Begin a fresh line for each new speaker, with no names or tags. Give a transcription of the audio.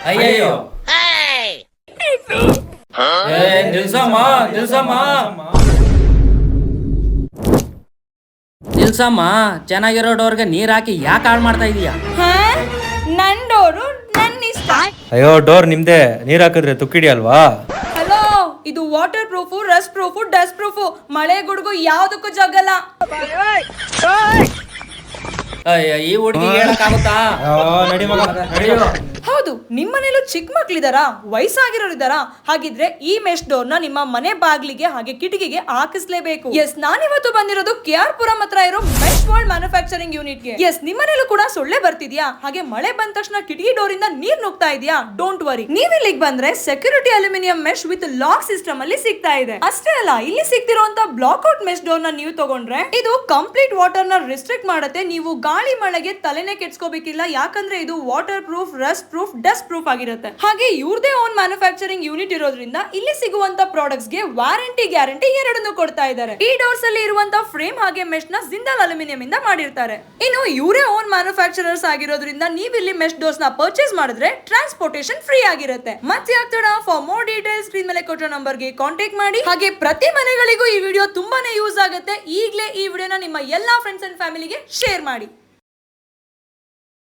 ಅಯ್ಯಯ್ಯೋ ನಿಲ್ಸಮ್ಮ ನಿಲ್ಸಮ್ಮ ನಿಲ್ಸಮ್ಮ, ಚೆನ್ನಾಗಿರೋ ಡೋರ್ಗೆ ನೀರ್ ಹಾಕಿ ಯಾಕೆ ಹಾಳು ಮಾಡ್ತಾ ಇದೀಯಾ?
ನನ್ ಡೋರು ನನ್ನ ಇಷ್ಟ.
ಅಯ್ಯೋ ಡೋರ್ ನಿಮ್ದೆ, ನೀರ್ ಹಾಕಿದ್ರೆ ತುಕ್ಕಿಡಿ ಅಲ್ವಾ?
ಹಲೋ, ಇದು water proof, Rust proof, dust proof, ಮಳೆ ಗುಡುಗು ಯಾವ್ದಕ್ಕೂ ಜಗಲ್ಲ.
ಅಯ್ಯ, ಈ ಹುಡುಗಿಗೆ ಹೇಳಕ್ಕಾಗುತ್ತಾ?
ನಡಿ ಮಗ ನಡಿಯೋ.
ಹೌದು, ನಿಮ್ಮನೇಲೂ ಚಿಕ್ಕ ಮಕ್ಳಿದಾರಾ, ವಯಸ್ಸಾಗಿರೋರು ಇದಾರಾ? ಹಾಗಿದ್ರೆ ಈ ಮೆಶ್ ಡೋರ್ ನ ನಿಮ್ಮ ಮನೆ ಬಾಗ್ಲಿಗೆ ಹಾಗೆ ಕಿಟಕಿಗೆ ಹಾಕಿಸ್ಲೇಬೇಕು. ಎಸ್, ನಾನಿವತ್ತು ಬಂದಿರೋದು KR ಪುರಂ ಹತ್ರ ಇರೋ ಮೆಶ್ ವರ್ಲ್ಡ್ ಮ್ಯಾನುಫ್ಯಾಕ್ಚರಿಂಗ್ ಯೂನಿಟ್ ಗೆ. ಎಸ್, ನಿಮ್ಮನೇಲೂ ಕೂಡ ಸೊಳ್ಳೆ ಬರ್ತಿದ್ಯಾ? ಹಾಗೆ ಮಳೆ ಬಂದ ತಕ್ಷಣ ಕಿಟಕಿ ಡೋರ್ ಇಂದ ನೀರ್ ನುಗ್ತಾ ಇದೆಯಾ? ಡೋಂಟ್ ವರಿ, ನೀವ್ ಇಲ್ಲಿಗೆ ಬಂದ್ರೆ security aluminium mesh with lock system ಅಲ್ಲಿ ಸಿಗ್ತಾ ಇದೆ. ಅಷ್ಟೇ ಅಲ್ಲ, ಇಲ್ಲಿ ಸಿಗ್ತಿರುವಂತ ಬ್ಲಾಕ್ ಔಟ್ ಮೆಶ್ ಡೋರ್ ನ ನೀವು ತಗೊಂಡ್ರೆ ಇದು ಕಂಪ್ಲೀಟ್ ವಾಟರ್ ನ ರಿಸ್ಟ್ರಿಕ್ಟ್ ಮಾಡುತ್ತೆ. ನೀವು ಗಾಳಿ ಮಳೆಗೆ ತಲೆನೇ ಕೆಡ್ಸ್ಕೋಬೇಕಿಲ್ಲ, ಯಾಕಂದ್ರೆ ಇದು water proof, Rust proof, dust proof ಆಗಿರುತ್ತೆ. ಹಾಗೆ ಇವ್ರದೇ ಓನ್ ಮ್ಯಾನುಫ್ಯಾಕ್ಚರಿಂಗ್ ಯೂನಿಟ್ ಇರೋದ್ರಿಂದ ಇಲ್ಲಿ ಸಿಗುವಂತ ಪ್ರಾಡಕ್ಟ್ಸ್ ಗೆ ವಾರಂಟಿ, ಗ್ಯಾರಂಟಿ ಎರಡನ್ನೂ ಕೊಡ್ತಾ ಇದ್ದಾರೆ. ಈ ಡೋರ್ಸ್ ಅಲ್ಲಿ ಇರುವಂತ ಫ್ರೇಮ್ ಹಾಗೆ ಮೆಶ್ ನ ಜಿಂದಾಲ್ ಅಲ್ಯೂಮಿನಿಯಂ ಇಂದ ಮಾಡಿರ್ತಾರೆ. ಇನ್ನು ಇವರೇ ಓನ್ ಮ್ಯಾನುಫ್ಯಾಕ್ಚರರ್ಸ್ ಆಗಿರೋದ್ರಿಂದ ನೀವು ಇಲ್ಲಿ ಮೆಶ್ ಡೋರ್ಸ್ ನ ಪರ್ಚೇಸ್ ಮಾಡಿದ್ರೆ ಟ್ರಾನ್ಸ್ಪೋರ್ಟೇಷನ್ ಫ್ರೀ ಆಗಿರುತ್ತೆ. ಮತ್ತೆ ಆಗ್ತಡ, ಫಾರ್ ಮೋರ್ ಡೀಟೇಲ್ಸ್ ಸ್ಕ್ರೀನ್ ಮೇಲೆ ಕೊಟ್ಟಿರೋ ನಂಬರ್ ಗೆ ಕಾಂಟ್ಯಾಕ್ಟ್ ಮಾಡಿ. ಹಾಗೆ ಪ್ರತಿ ಮನೆಗಳಿಗೂ ಈ ವಿಡಿಯೋ ತುಂಬಾನೇ ಯೂಸ್ ಆಗುತ್ತೆ. ಈಗಲೇ ಈ ವಿಡಿಯೋನ ನಿಮ್ಮ ಎಲ್ಲಾ ಫ್ರೆಂಡ್ಸ್ ಅಂಡ್ ಫ್ಯಾಮಿಲಿಗೆ ಶೇರ್ ಮಾಡಿ.